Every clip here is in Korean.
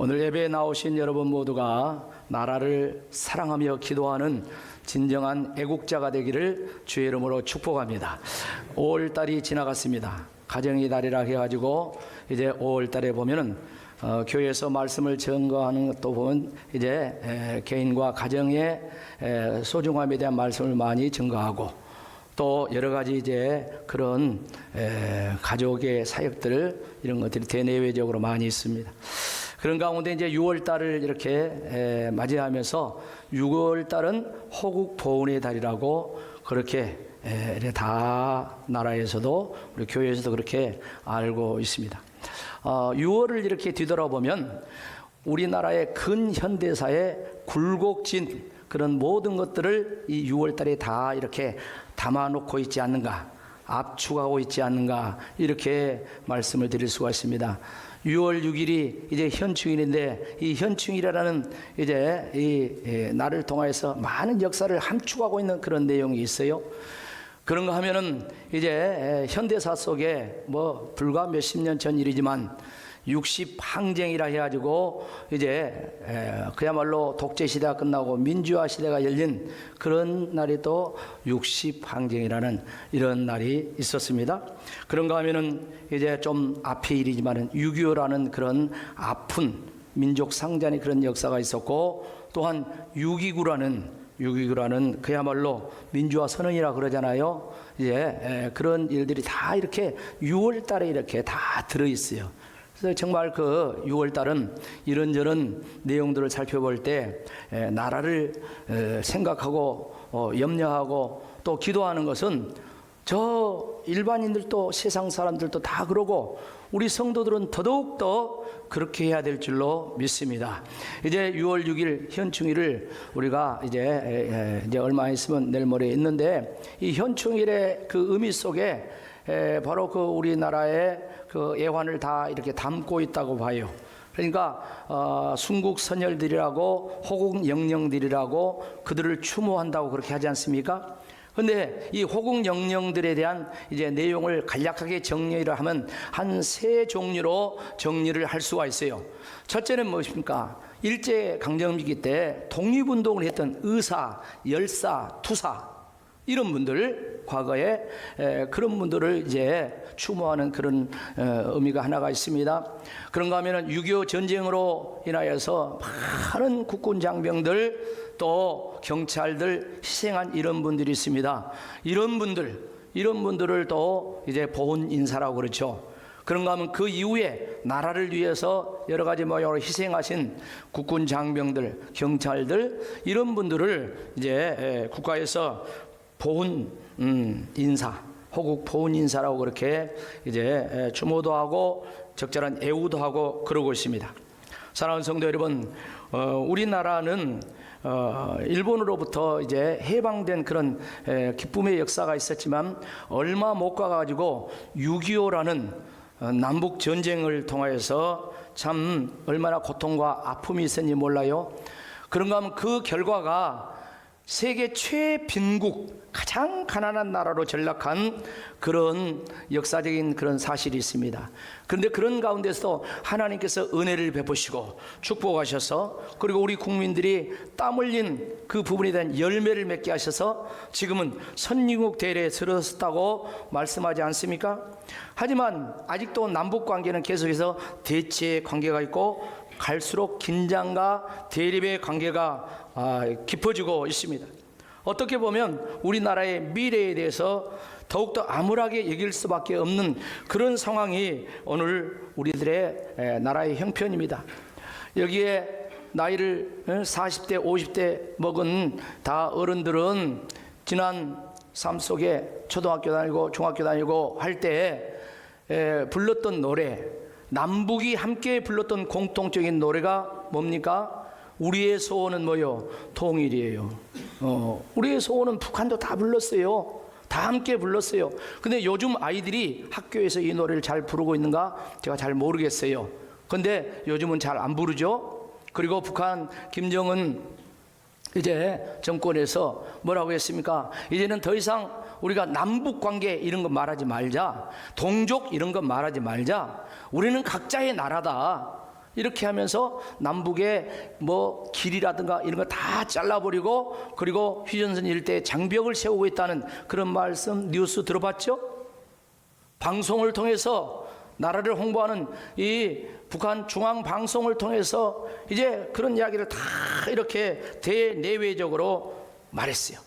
오늘 예배에 나오신 여러분 모두가 나라를 사랑하며 기도하는 진정한 애국자가 되기를 주의 이름으로 축복합니다. 5월달이 지나갔습니다. 가정의 달이라 해가지고 이제 5월달에 보면은 교회에서 말씀을 증거하는 것도 보면 이제 개인과 가정의 소중함에 대한 말씀을 많이 증거하고 또 여러 가지 이제 그런 가족의 사역들 이런 것들이 대내외적으로 많이 있습니다. 그런 가운데 이제 6월 달을 이렇게 맞이하면서 6월 달은 호국 보훈의 달이라고 그렇게 다 나라에서도 우리 교회에서도 그렇게 알고 있습니다. 6월을 이렇게 뒤돌아보면 우리나라의 근현대사의 굴곡진 그런 모든 것들을 이 6월 달에 다 이렇게 담아놓고 있지 않는가, 압축하고 있지 않는가, 이렇게 말씀을 드릴 수가 있습니다. 6월 6일이 이제 현충일인데 이 현충일이라는 이제 이 날을 통해서 많은 역사를 함축하고 있는 그런 내용이 있어요. 그런가 하면은 이제 현대사 속에 뭐 불과 몇십 년 전 일이지만 60항쟁이라 해가지고 이제 그야말로 독재 시대가 끝나고 민주화 시대가 열린 그런 날이 또 60항쟁이라는 이런 날이 있었습니다. 그런가 하면은 이제 좀 앞의 일이지만은 6.25라는 그런 아픈 민족 상잔의 그런 역사가 있었고 또한 6.29라는 그야말로 민주화 선언이라 그러잖아요. 이제 그런 일들이 다 이렇게 6월 달에 이렇게 다 들어있어요. 그래서 정말 그 6월 달은 이런저런 내용들을 살펴볼 때 나라를 생각하고 염려하고 또 기도하는 것은 저 일반인들도 세상 사람들도 다 그러고 우리 성도들은 더더욱더 그렇게 해야 될 줄로 믿습니다. 이제 6월 6일 현충일을 우리가 이제 얼마 있으면 내일 모레 있는데 이 현충일의 그 의미 속에 바로 그 우리나라의 그 애환을 다 이렇게 담고 있다고 봐요. 그러니까 순국 선열들이라고 호국 영령들이라고 그들을 추모한다고 그렇게 하지 않습니까? 근데 이 호국 영령들에 대한 이제 내용을 간략하게 정리를 하면 한 세 종류로 정리를 할 수가 있어요. 첫째는 무엇입니까? 일제 강점기 때 독립운동을 했던 의사, 열사, 투사 이런 분들 과거에 그런 분들을 이제 추모하는 그런 의미가 하나가 있습니다. 그런가 하면은 6.25 전쟁으로 인하여서 많은 국군 장병들 또 경찰들 희생한 이런 분들이 있습니다. 이런 분들을 또 이제 보훈 인사라고 그렇죠. 그런가 하면 그 이후에 나라를 위해서 여러 가지 모양으로 희생하신 국군 장병들, 경찰들 이런 분들을 이제 국가에서 보훈 인사, 호국 보훈 인사라고 그렇게 이제 추모도 하고 적절한 애우도 하고 그러고 있습니다. 사랑하는 성도 여러분, 우리나라는 일본으로부터 이제 해방된 그런 기쁨의 역사가 있었지만 얼마 못 가가지고 6.25라는 남북 전쟁을 통하여서 참 얼마나 고통과 아픔이 있었는지 몰라요. 그런가 하면 그 결과가 세계 최빈국 가장 가난한 나라로 전락한 그런 역사적인 그런 사실이 있습니다. 그런데 그런 가운데서 하나님께서 은혜를 베푸시고 축복하셔서 그리고 우리 국민들이 땀 흘린 그 부분에 대한 열매를 맺게 하셔서 지금은 선진국 대열에 들어섰다고 말씀하지 않습니까? 하지만 아직도 남북 관계는 계속해서 대치의 관계가 있고 갈수록 긴장과 대립의 관계가 깊어지고 있습니다. 어떻게 보면 우리나라의 미래에 대해서 더욱더 암울하게 여길 수밖에 없는 그런 상황이 오늘 우리들의 나라의 형편입니다. 여기에 나이를 40대 50대 먹은 다 어른들은 지난 삶 속에 초등학교 다니고 중학교 다니고 할 때 불렀던 노래, 남북이 함께 불렀던 공통적인 노래가 뭡니까? 우리의 소원은 뭐요? 통일이에요. 우리의 소원은 북한도 다 불렀어요. 다 함께 불렀어요. 근데 요즘 아이들이 학교에서 이 노래를 잘 부르고 있는가? 제가 잘 모르겠어요. 근데 요즘은 잘 안 부르죠. 그리고 북한 김정은 이제 정권에서 뭐라고 했습니까? 이제는 더 이상 우리가 남북 관계 이런 거 말하지 말자. 동족 이런 거 말하지 말자. 우리는 각자의 나라다. 이렇게 하면서 남북의 뭐 길이라든가 이런 거 다 잘라버리고, 그리고 휴전선 일대에 장벽을 세우고 있다는 그런 말씀 뉴스 들어봤죠? 방송을 통해서 나라를 홍보하는 이 북한 중앙 방송을 통해서 이제 그런 이야기를 다 이렇게 대내외적으로 말했어요.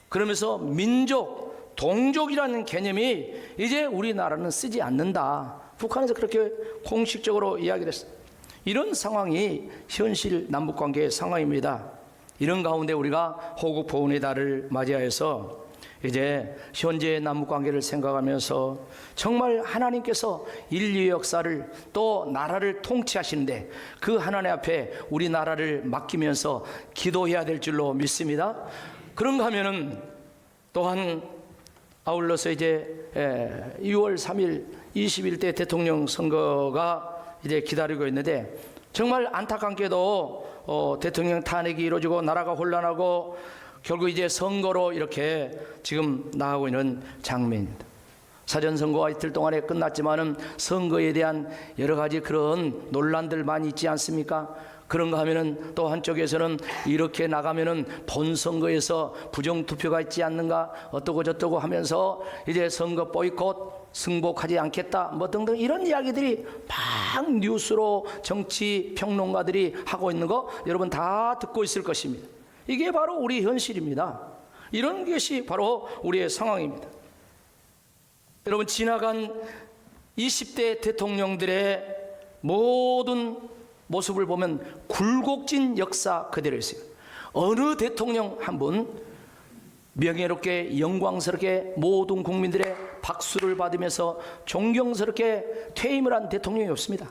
그러면서 민족, 동족이라는 개념이 이제 우리나라는 쓰지 않는다. 북한에서 그렇게 공식적으로 이야기를 했어요. 이런 상황이 현실 남북관계의 상황입니다. 이런 가운데 우리가 호국 보훈의 달을 맞이하여서 이제 현재의 남북관계를 생각하면서 정말 하나님께서 인류 역사를 또 나라를 통치하시는데 그 하나님 앞에 우리나라를 맡기면서 기도해야 될 줄로 믿습니다. 그런가 하면은 또한 아울러서 이제 6월 3일 21대 대통령 선거가 이제 기다리고 있는데, 정말 안타깝게도 대통령 탄핵이 이루어지고 나라가 혼란하고 결국 이제 선거로 이렇게 지금 나가고 있는 장면입니다. 사전선거가 이틀 동안에 끝났지만은 선거에 대한 여러 가지 그런 논란들 많이 있지 않습니까? 그런가 하면은 또 한쪽에서는 이렇게 나가면은 본선거에서 부정투표가 있지 않는가, 어떠고 저떠고 하면서 이제 선거 보이콧, 승복하지 않겠다, 뭐 등등 이런 이야기들이 막 뉴스로 정치 평론가들이 하고 있는 거 여러분 다 듣고 있을 것입니다. 이게 바로 우리 현실입니다. 이런 것이 바로 우리의 상황입니다. 여러분, 지나간 20대 대통령들의 모든 모습을 보면 굴곡진 역사 그대로 있어요. 어느 대통령 한 분 명예롭게 영광스럽게 모든 국민들의 박수를 받으면서 존경스럽게 퇴임을 한 대통령이 없습니다.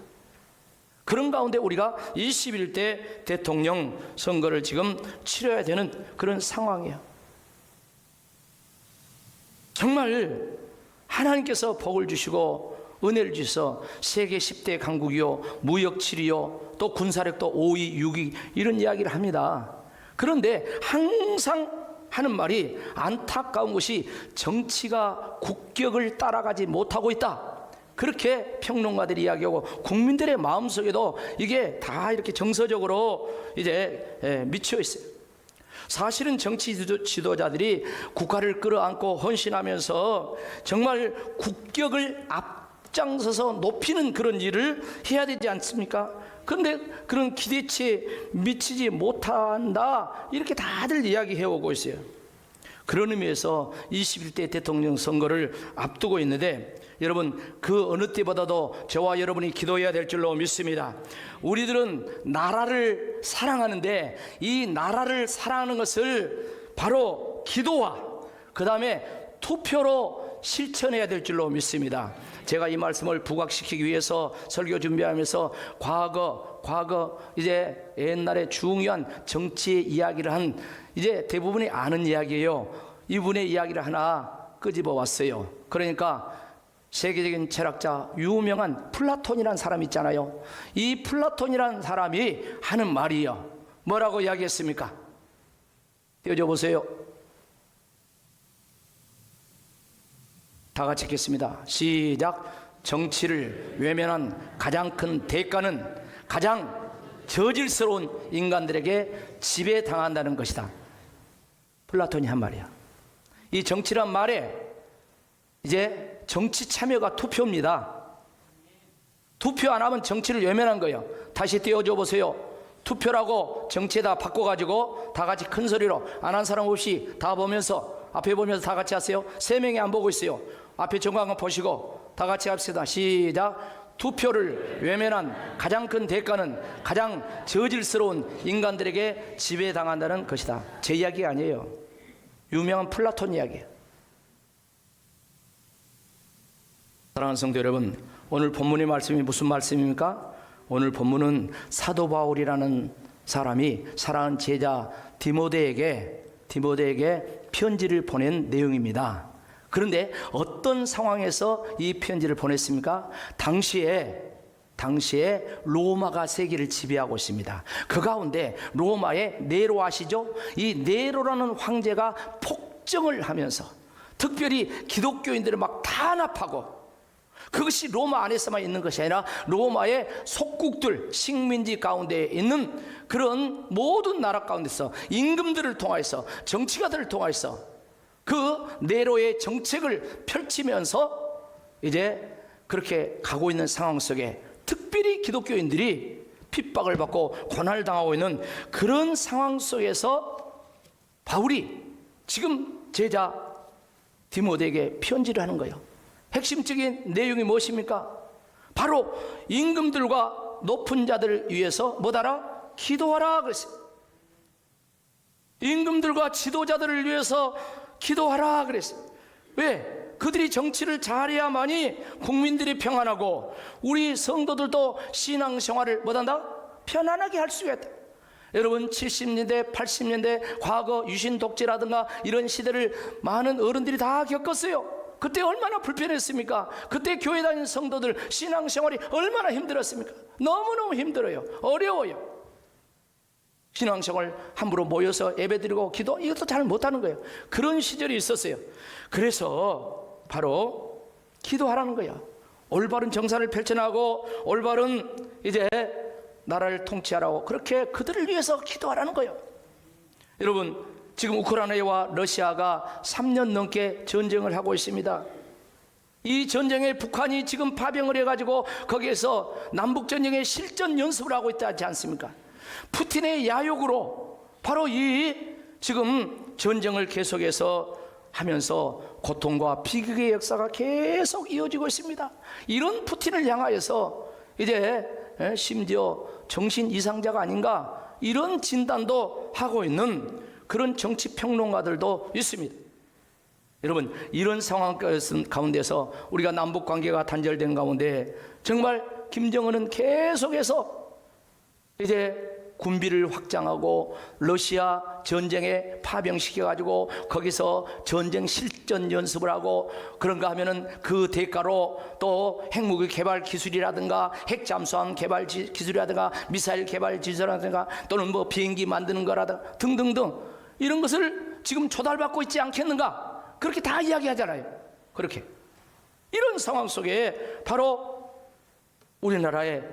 그런 가운데 우리가 21대 대통령 선거를 지금 치러야 되는 그런 상황이에요. 정말 하나님께서 복을 주시고 은혜를 주셔서 세계 10대 강국이요, 무역 7위요, 또 군사력도 5위, 6위 이런 이야기를 합니다. 그런데 항상 하는 말이 안타까운 것이 정치가 국격을 따라가지 못하고 있다. 그렇게 평론가들이 이야기하고 국민들의 마음속에도 이게 다 이렇게 정서적으로 이제 미쳐 있어요. 사실은 정치 지도자들이 국가를 끌어안고 헌신하면서 정말 국격을 앞장서서 높이는 그런 일을 해야 되지 않습니까? 그런데 그런 기대치에 미치지 못한다, 이렇게 다들 이야기해오고 있어요. 그런 의미에서 21대 대통령 선거를 앞두고 있는데, 여러분 그 어느 때보다도 저와 여러분이 기도해야 될 줄로 믿습니다. 우리들은 나라를 사랑하는데 이 나라를 사랑하는 것을 바로 기도와 그 다음에 투표로 실천해야 될 줄로 믿습니다. 제가 이 말씀을 부각시키기 위해서 설교 준비하면서 과거 이제 옛날에 중요한 정치 이야기를 한, 이제 대부분이 아는 이야기예요. 이분의 이야기를 하나 끄집어 왔어요. 그러니까 세계적인 철학자 유명한 플라톤이라는 사람 있잖아요. 이 플라톤이라는 사람이 하는 말이에요. 뭐라고 이야기했습니까? 띄워줘 보세요. 다 같이 읽겠습니다. 시작. 정치를 외면한 가장 큰 대가는 가장 저질스러운 인간들에게 지배당한다는 것이다. 플라톤이 한 말이야. 이 정치란 말에 이제 정치 참여가 투표입니다. 투표 안 하면 정치를 외면한 거예요. 다시 띄워줘 보세요. 투표라고 정치에다 바꿔가지고 다 같이 큰 소리로 안 한 사람 없이 다 보면서, 앞에 보면서 다 같이 하세요. 3명이 안 보고 있어요. 앞에 정광을 보시고 다 같이 합시다. 시작. 투표를 외면한 가장 큰 대가는 가장 저질스러운 인간들에게 지배당한다는 것이다. 제 이야기가 아니에요. 유명한 플라톤 이야기예요. 사랑하는 성도 여러분, 오늘 본문의 말씀이 무슨 말씀입니까? 오늘 본문은 사도 바울이라는 사람이 사랑하는 제자 디모데에게 편지를 보낸 내용입니다. 그런데 어떤 상황에서 이 편지를 보냈습니까? 당시에 로마가 세계를 지배하고 있습니다. 그 가운데 로마의 네로 아시죠? 이 네로라는 황제가 폭정을 하면서 특별히 기독교인들을 막 탄압하고, 그것이 로마 안에서만 있는 것이 아니라 로마의 속국들, 식민지 가운데 있는 그런 모든 나라 가운데서 임금들을 통하여서, 정치가들을 통하여서 그 네로의 정책을 펼치면서 이제 그렇게 가고 있는 상황 속에 특별히 기독교인들이 핍박을 받고 고난을 당하고 있는 그런 상황 속에서 바울이 지금 제자 디모데에게 편지를 하는 거예요. 핵심적인 내용이 무엇입니까? 바로 임금들과 높은 자들을 위해서 뭐하라? 기도하라 그랬어요. 임금들과 지도자들을 위해서 기도하라 그랬어요. 왜? 그들이 정치를 잘해야만이 국민들이 평안하고 우리 성도들도 신앙생활을 뭐한다? 편안하게 할 수가 있다. 여러분 70년대 80년대 과거 유신 독재라든가 이런 시대를 많은 어른들이 다 겪었어요. 그때 얼마나 불편했습니까? 그때 교회 다니는 성도들 신앙생활이 얼마나 힘들었습니까? 너무너무 힘들어요. 어려워요. 신앙생활 함부로 모여서 예배드리고 기도 이것도 잘 못하는 거예요. 그런 시절이 있었어요. 그래서 바로 기도하라는 거야. 올바른 정사를 펼쳐나가고 올바른 이제 나라를 통치하라고 그렇게 그들을 위해서 기도하라는 거예요. 여러분 지금 우크라이나와 러시아가 3년 넘게 전쟁을 하고 있습니다. 이 전쟁에 북한이 지금 파병을 해가지고 거기에서 남북전쟁의 실전 연습을 하고 있지 않습니까? 푸틴의 야욕으로 바로 이 지금 전쟁을 계속해서 하면서 고통과 비극의 역사가 계속 이어지고 있습니다. 이런 푸틴을 향하여서 이제 심지어 정신 이상자가 아닌가 이런 진단도 하고 있는 그런 정치평론가들도 있습니다. 여러분 이런 상황 가운데서 우리가 남북관계가 단절된 가운데 정말 김정은은 계속해서 이제 군비를 확장하고 러시아 전쟁에 파병시켜가지고 거기서 전쟁 실전 연습을 하고 그런가 하면은 그 대가로 또 핵무기 개발 기술이라든가 핵 잠수함 개발 기술이라든가 미사일 개발 기술이라든가 또는 뭐 비행기 만드는 거라든가 등등등 이런 것을 지금 조달받고 있지 않겠는가 그렇게 다 이야기하잖아요. 그렇게 이런 상황 속에 바로 우리나라의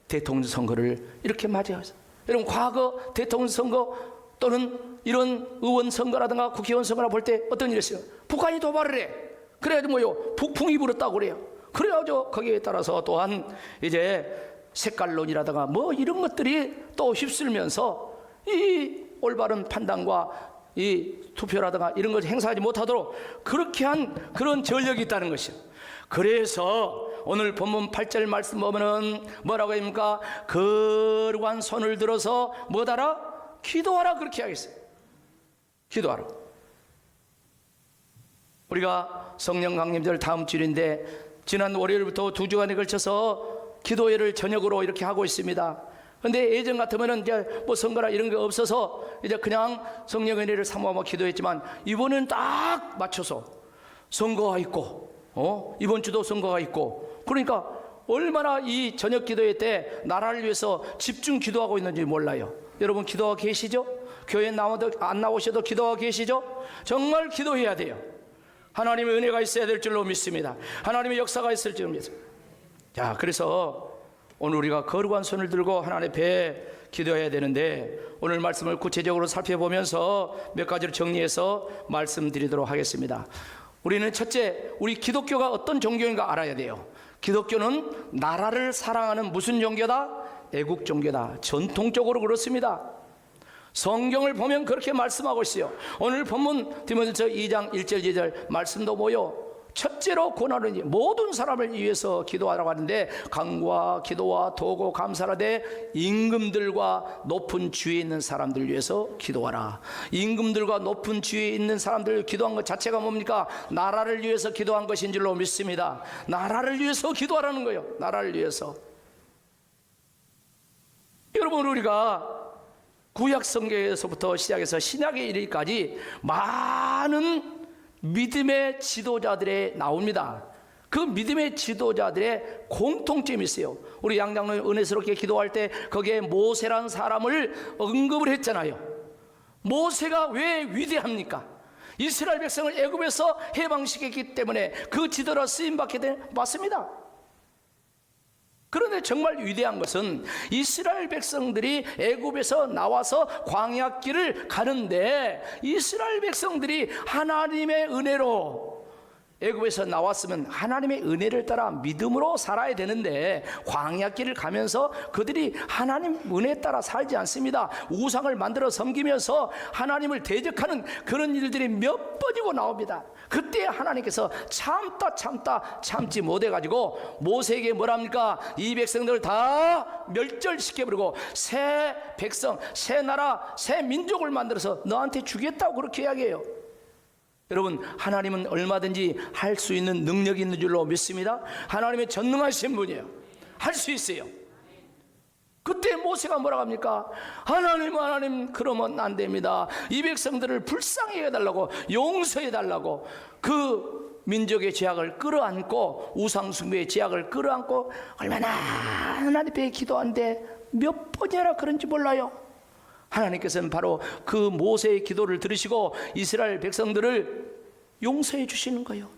대통령 선거를 이렇게 맞이하죠. 여러분 과거 대통령 선거 또는 이런 의원 선거라든가 국회의원 선거나 볼 때 어떤 일이 있어요? 북한이 도발을 해. 그래가지고 뭐요? 북풍이 불었다고 그래요. 그래가지고 거기에 따라서 또한 이제 색깔론이라든가 뭐 이런 것들이 또 휩쓸면서 이 올바른 판단과 이 투표라든가 이런 걸 행사하지 못하도록 그렇게 한 그런 전력이 있다는 것이요. 그래서 오늘 본문 8절 말씀 보면은 뭐라고 합니까? 거룩한 손을 들어서 뭐하라? 기도하라 그렇게 하겠어요. 기도하라. 우리가 성령 강림절 다음 주일인데 지난 월요일부터 2주간에 걸쳐서 기도회를 저녁으로 이렇게 하고 있습니다. 근데 예전 같으면은 이제 뭐 선거나 이런 게 없어서 이제 그냥 성령 은혜를 사모하며 기도했지만 이번엔 딱 맞춰서 선거가 있고 이번 주도 선거가 있고 그러니까 얼마나 이 저녁 기도회 때 나라를 위해서 집중 기도하고 있는지 몰라요. 여러분 기도하고 계시죠? 교회 나와도 안 나오셔도 기도하고 계시죠? 정말 기도해야 돼요. 하나님의 은혜가 있어야 될 줄로 믿습니다. 하나님의 역사가 있을 줄로 믿습니다. 자, 그래서 오늘 우리가 거룩한 손을 들고 하나님 앞에 기도해야 되는데 오늘 말씀을 구체적으로 살펴보면서 몇 가지를 정리해서 말씀드리도록 하겠습니다. 우리는 첫째, 우리 기독교가 어떤 종교인가 알아야 돼요. 기독교는 나라를 사랑하는 무슨 종교다? 애국 종교다. 전통적으로 그렇습니다. 성경을 보면 그렇게 말씀하고 있어요. 오늘 본문 디모데후서 2장 1절 2절 말씀도 뭐요? 첫째로 고난은 모든 사람을 위해서 기도하라고 하는데 간구와 기도와 도고 감사하되 임금들과 높은 주위에 있는 사람들 위해서 기도하라. 임금들과 높은 주위에 있는 사람들 기도한 것 자체가 뭡니까? 나라를 위해서 기도한 것인 줄로 믿습니다. 나라를 위해서 기도하라는 거예요. 나라를 위해서. 여러분 우리가 구약 성경에서부터 시작해서 신약에 이르기까지 많은 믿음의 지도자들에 나옵니다. 그 믿음의 지도자들의 공통점이 있어요. 우리 양장로님 은혜스럽게 기도할 때 거기에 모세라는 사람을 언급을 했잖아요. 모세가 왜 위대합니까? 이스라엘 백성을 애굽에서 해방시켰기 때문에 그 지도라 쓰임받게 된 맞습니다. 그런데 정말 위대한 것은 이스라엘 백성들이 애굽에서 나와서 광야길을 가는데 이스라엘 백성들이 하나님의 은혜로 애굽에서 나왔으면 하나님의 은혜를 따라 믿음으로 살아야 되는데 광야길을 가면서 그들이 하나님 은혜에 따라 살지 않습니다. 우상을 만들어 섬기면서 하나님을 대적하는 그런 일들이 몇 번이고 나옵니다. 그때 하나님께서 참지 못해가지고 모세에게 뭐랍니까? 이 백성들을 다 멸절시켜버리고 새 백성, 새 나라, 새 민족을 만들어서 너한테 주겠다고 그렇게 이야기해요. 여러분, 하나님은 얼마든지 할 수 있는 능력이 있는 줄로 믿습니다. 하나님의 전능하신 분이에요. 할 수 있어요. 그때 모세가 뭐라고 합니까? 하나님 그러면 안 됩니다. 이 백성들을 불쌍히 해달라고, 용서해 달라고, 그 민족의 죄악을 끌어안고, 우상숭배의 죄악을 끌어안고 얼마나 하나님 앞에 기도하는데 몇 번이나 그런지 몰라요. 하나님께서는 바로 그 모세의 기도를 들으시고 이스라엘 백성들을 용서해 주시는 거예요.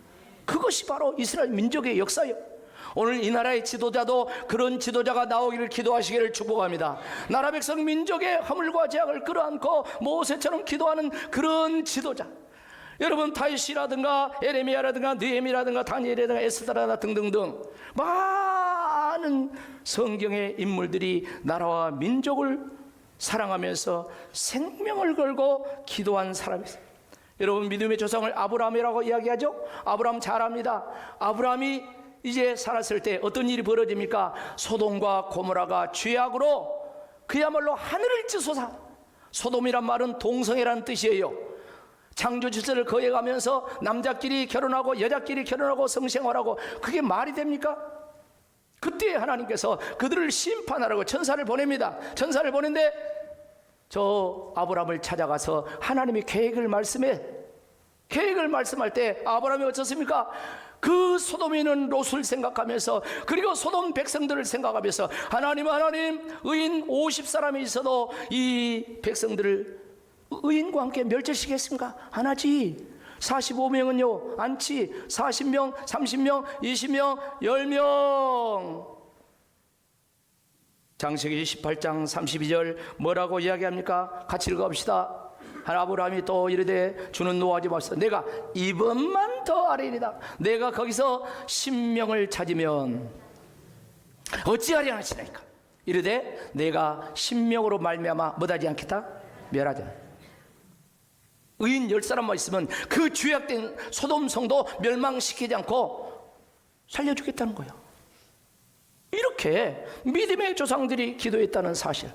그것이 바로 이스라엘 민족의 역사예요. 오늘 이 나라의 지도자도 그런 지도자가 나오기를 기도하시기를 축복합니다. 나라 백성 민족의 허물과 죄악을 끌어안고 모세처럼 기도하는 그런 지도자. 여러분, 다윗이라든가 에레미야라든가 느헤미야라든가 다니엘이라든가 에스더라든가 등등등 많은 성경의 인물들이 나라와 민족을 사랑하면서 생명을 걸고 기도한 사람이 있어요. 여러분, 믿음의 조상을 아브라함이라고 이야기하죠. 아브라함 잘 압니다. 아브라함이 이제 살았을 때 어떤 일이 벌어집니까? 소돔과 고모라가 죄악으로 그야말로 하늘을 찌솟아. 소돔이란 말은 동성애라는 뜻이에요. 창조 질서를 거해가면서 남자끼리 결혼하고 여자끼리 결혼하고 성생활하고, 그게 말이 됩니까? 그때 하나님께서 그들을 심판하라고 천사를 보냅니다. 천사를 보낸데 저 아브라함을 찾아가서 하나님의 계획을 말씀할 때 아브라함이 어떻습니까? 그 소돔에 있는 롯을 생각하면서, 그리고 소돔 백성들을 생각하면서 하나님 의인 50사람이 있어도 이 백성들을 의인과 함께 멸절시키겠습니까? 안 하지. 45명은요 않지. 40명, 30명, 20명, 10명. 창세기 18장 32절 뭐라고 이야기합니까? 같이 읽어봅시다. 아브라함이 또 이르되 주는 노하지 마소서. 내가 이번만 더 아뢰리다. 내가 거기서 10명을 찾으면 어찌하려 하시나이까. 이르되 내가 10명으로 말미암아 못하지 않겠다. 멸하지 않겠다. 의인 10사람만 있으면 그 죄악된 소돔 성도 멸망시키지 않고 살려주겠다는 거예요. 이렇게 믿음의 조상들이 기도했다는 사실.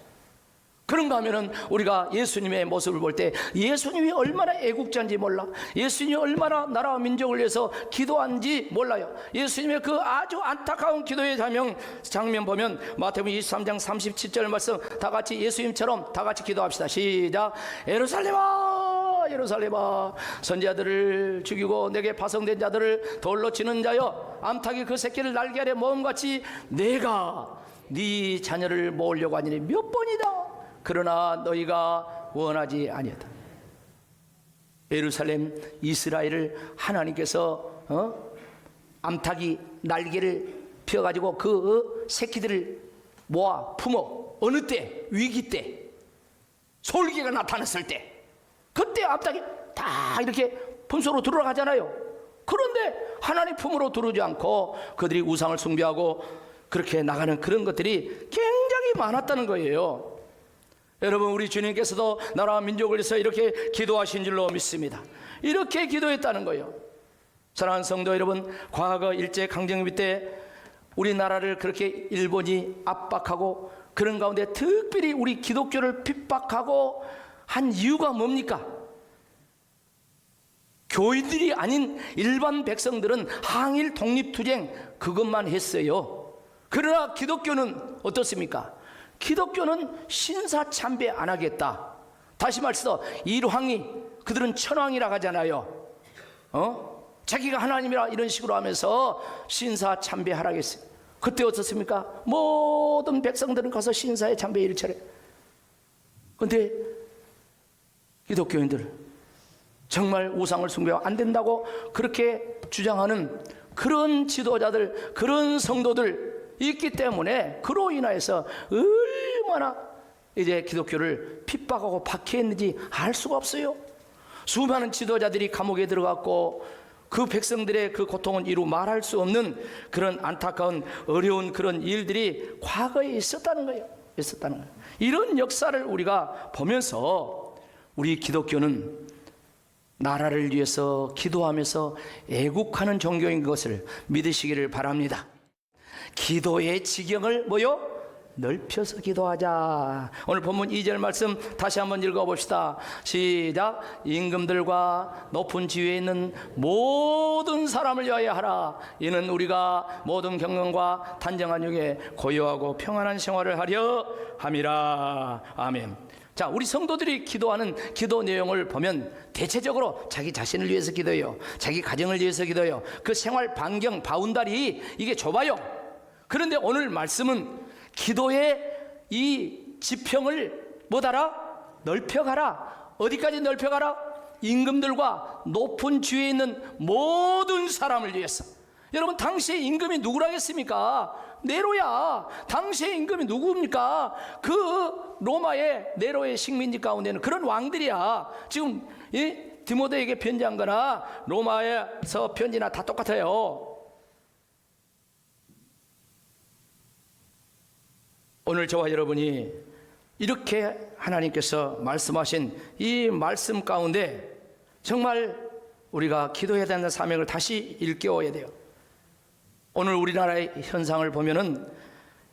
그런가 하면은 우리가 예수님의 모습을 볼 때 예수님이 얼마나 애국자인지 몰라. 예수님이 얼마나 나라와 민족을 위해서 기도한지 몰라요. 예수님의 그 아주 안타까운 기도의 장면 보면 마태복음 23장 37절 말씀, 다 같이 예수님처럼 다 같이 기도합시다. 시작. 예루살렘아, 선지자들을 죽이고 내게 파송된 자들을 돌로 치는 자여, 암탉이 그 새끼를 날개 아래 모음같이 내가 네 자녀를 모으려고 하니 몇 번이다. 그러나 너희가 원하지 아니었다. 예루살렘 이스라엘을 하나님께서 암탉이 날개를 펴가지고 그 새끼들을 모아 품어. 어느 때? 위기 때, 솔개가 나타났을 때, 그때 암탉이 다 이렇게 품속으로 들어가잖아요. 그런데 하나님 품으로 들어오지 않고 그들이 우상을 숭배하고 그렇게 나가는 그런 것들이 굉장히 많았다는 거예요. 여러분, 우리 주님께서도 나라와 민족을 위해서 이렇게 기도하신 줄로 믿습니다. 이렇게 기도했다는 거예요. 사랑하는 성도 여러분, 과거 일제강점기 때 우리나라를 그렇게 일본이 압박하고 그런 가운데 특별히 우리 기독교를 핍박하고 한 이유가 뭡니까? 교인들이 아닌 일반 백성들은 항일 독립투쟁 그것만 했어요. 그러나 기독교는 어떻습니까? 기독교는 신사참배 안 하겠다. 다시 말해서 일황이, 그들은 천황이라 하잖아요. 자기가 하나님이라 이런 식으로 하면서 신사참배하라고 했어요. 그때 어떻습니까? 모든 백성들은 가서 신사에 참배일을 차려. 그런데 기독교인들 정말 우상을 숭배하면 안 된다고 그렇게 주장하는 그런 지도자들, 그런 성도들 있기 때문에 그로 인하여서 얼마나 이제 기독교를 핍박하고 박해했는지 알 수가 없어요. 수많은 지도자들이 감옥에 들어갔고 그 백성들의 그 고통은 이루 말할 수 없는 그런 안타까운 어려운 그런 일들이 과거에 있었다는 거예요. 이런 역사를 우리가 보면서 우리 기독교는 나라를 위해서 기도하면서 애국하는 종교인 것을 믿으시기를 바랍니다. 기도의 지경을 넓혀서 기도하자. 오늘 본문 2절 말씀 다시 한번 읽어봅시다. 시작. 임금들과 높은 지위에 있는 모든 사람을 위하여 하라. 이는 우리가 모든 경건과 단정한 중에 고요하고 평안한 생활을 하려 함이라. 아멘. 자, 우리 성도들이 기도하는 기도 내용을 보면 대체적으로 자기 자신을 위해서 기도해요. 자기 가정을 위해서 기도해요. 그 생활 반경, 바운다리 이게 좁아요. 그런데 오늘 말씀은 기도의 이 지평을 넓혀가라. 어디까지 넓혀가라? 임금들과 높은 지위에 있는 모든 사람을 위해서. 여러분, 당시의 임금이 누구라겠습니까? 네로야. 당시의 임금이 누구입니까? 그 로마의 네로의 식민지 가운데는 그런 왕들이야. 지금 디모데에게 편지한 거나 로마에서 편지나 다 똑같아요. 오늘 저와 여러분이 이렇게 하나님께서 말씀하신 이 말씀 가운데 정말 우리가 기도해야 되는 사명을 다시 일깨워야 돼요. 오늘 우리나라의 현상을 보면은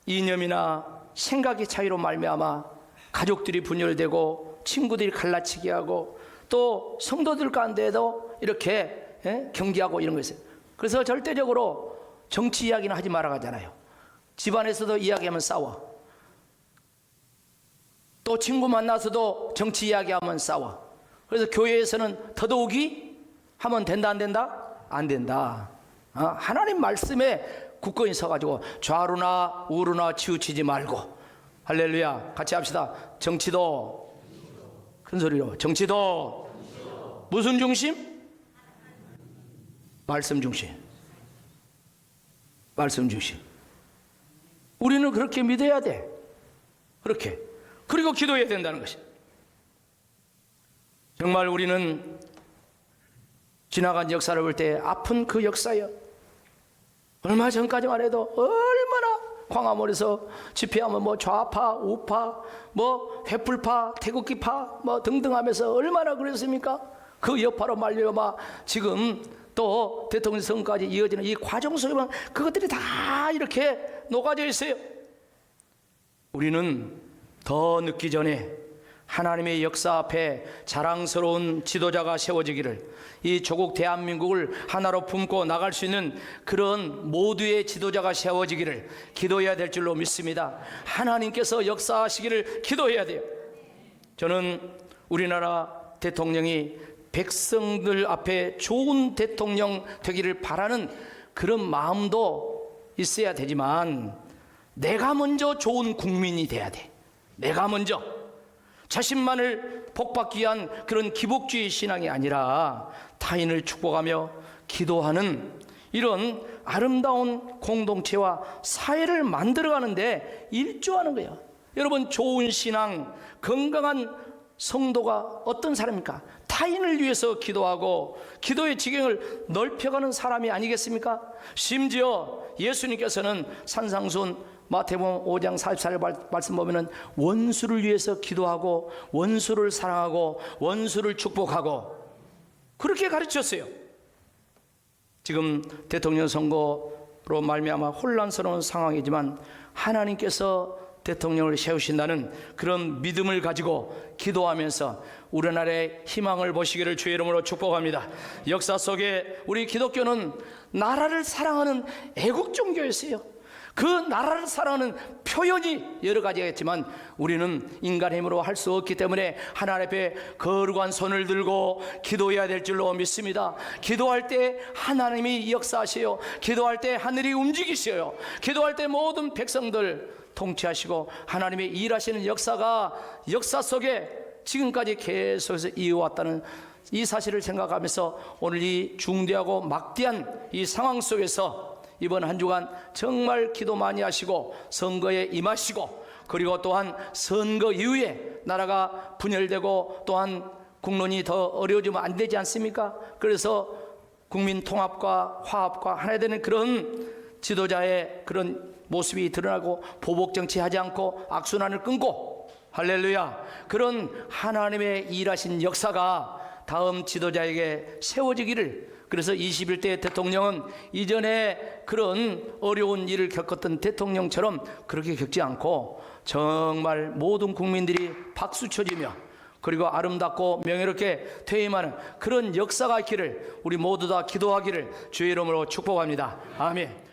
이념이나 생각의 차이로 말미암아 가족들이 분열되고 친구들이 갈라치기 하고 또 성도들 가운데도 이렇게 경계하고 이런 거 있어요. 그래서 절대적으로 정치 이야기는 하지 말아 가잖아요. 집안에서도 이야기하면 싸워. 또 친구 만나서도 정치 이야기하면 싸워. 그래서 교회에서는 더더욱이 하면 된다 안 된다? 안 된다. 하나님 말씀에 굳건히 서가지고 좌로나 우로나 치우치지 말고. 할렐루야. 같이 합시다. 정치도 큰 소리로 정치도 무슨 중심? 말씀 중심. 말씀 중심. 우리는 그렇게 믿어야 돼. 그렇게. 그리고 기도해야 된다는 것이. 정말 우리는 지나간 역사를 볼 때 아픈 그 역사요. 얼마 전까지만 해도 얼마나 광화문에서 집회하면 뭐 좌파, 우파, 뭐 횃불파, 태극기파 뭐 등등 하면서 얼마나 그랬습니까? 그 여파로 말미암아 지금 또 대통령 선거까지 이어지는 이 과정 속에만 그것들이 다 이렇게 녹아져 있어요. 우리는 더 늦기 전에 하나님의 역사 앞에 자랑스러운 지도자가 세워지기를, 이 조국 대한민국을 하나로 품고 나갈 수 있는 그런 모두의 지도자가 세워지기를 기도해야 될 줄로 믿습니다. 하나님께서 역사하시기를 기도해야 돼요. 저는 우리나라 대통령이 백성들 앞에 좋은 대통령 되기를 바라는 그런 마음도 있어야 되지만 내가 먼저 좋은 국민이 돼야 돼. 내가 먼저 자신만을 복받기 위한 그런 기복주의 신앙이 아니라 타인을 축복하며 기도하는 이런 아름다운 공동체와 사회를 만들어가는데 일조하는 거예요. 여러분, 좋은 신앙, 건강한 성도가 어떤 사람입니까? 타인을 위해서 기도하고 기도의 지경을 넓혀가는 사람이 아니겠습니까? 심지어 예수님께서는 산상순 마태복음 5장 44절 말씀 보면은 원수를 위해서 기도하고 원수를 사랑하고 원수를 축복하고 그렇게 가르쳤어요. 지금 대통령 선거로 말미암아 혼란스러운 상황이지만 하나님께서 대통령을 세우신다는 그런 믿음을 가지고 기도하면서 우리나라의 희망을 보시기를 주의 이름으로 축복합니다. 역사 속에 우리 기독교는 나라를 사랑하는 애국 종교였어요. 그 나라를 사랑하는 표현이 여러 가지가 있지만 우리는 인간의 힘으로 할 수 없기 때문에 하나님 앞에 거룩한 손을 들고 기도해야 될 줄로 믿습니다. 기도할 때 하나님이 역사하세요. 기도할 때 하늘이 움직이셔요. 기도할 때 모든 백성들 통치하시고 하나님의 일하시는 역사가 역사 속에 지금까지 계속해서 이어왔다는 이 사실을 생각하면서 오늘 이 중대하고 막대한 이 상황 속에서 이번 한 주간 정말 기도 많이 하시고 선거에 임하시고, 그리고 또한 선거 이후에 나라가 분열되고 또한 국론이 더 어려워지면 안 되지 않습니까? 그래서 국민 통합과 화합과 하나 되는 그런 지도자의 그런 모습이 드러나고, 보복 정치하지 않고 악순환을 끊고, 할렐루야, 그런 하나님의 일하신 역사가 다음 지도자에게 세워지기를. 그래서 21대 대통령은 이전에 그런 어려운 일을 겪었던 대통령처럼 그렇게 겪지 않고 정말 모든 국민들이 박수 쳐주며 그리고 아름답고 명예롭게 퇴임하는 그런 역사가 있기를 우리 모두 다 기도하기를 주의 이름으로 축복합니다. 아멘.